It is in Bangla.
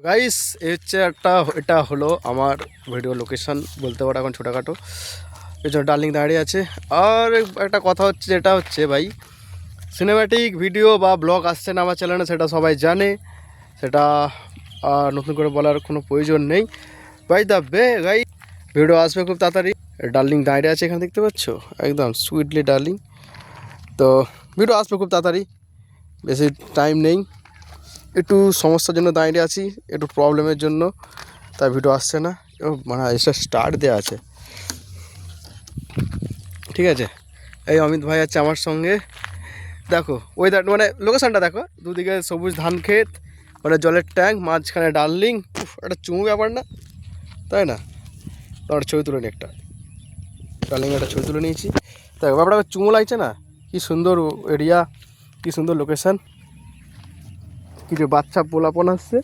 গাইস এই হচ্ছে এটা হলো আমার ভিডিও লোকেশন বলতে পারো, এখন ছোটোখাটো পেছনে ডার্লিং দাঁড়িয়ে আছে। আর একটা কথা হচ্ছে, যেটা হচ্ছে ভাই, সিনেম্যাটিক ভিডিও বা ব্লগ আসছে না আমার চ্যানেলে, সেটা সবাই জানে, সেটা নতুন করে বলার কোনো প্রয়োজন নেই। ভাই দা বে গাই ভিডিও আসবে খুব তাড়াতাড়ি। ডার্লিং দাঁড়িয়ে আছে এখানে, দেখতে পাচ্ছ, একদম সুইটলি ডার্লিং। তো ভিডিও আসবে খুব তাড়াতাড়ি, বেশি টাইম নেই। একটু সমস্যার জন্য দাঁড়িয়ে আছি, একটু প্রবলেমের জন্য, তাই ভিডিও আসছে না। মানে এসে স্টার্ট দেওয়া আছে, ঠিক আছে। এই অমিত ভাই আছে আমার সঙ্গে। দেখো ওয়েদার, মানে লোকেশানটা দেখো, দুদিকে সবুজ ধান ক্ষেত, মানে জলের ট্যাঙ্ক, মাঝখানে ডার্লিং। একটা চুমু ব্যাপার না, তাই না? তোমার ছবি তুলে নি একটা, ডার্লিং একটা ছবি তুলে নিয়েছি। দেখো ব্যাপারটা চুমু লাগছে না? কি সুন্দর এরিয়া, কি সুন্দর লোকেশান, কিছু বাচ্চা পোলাপন আসছে।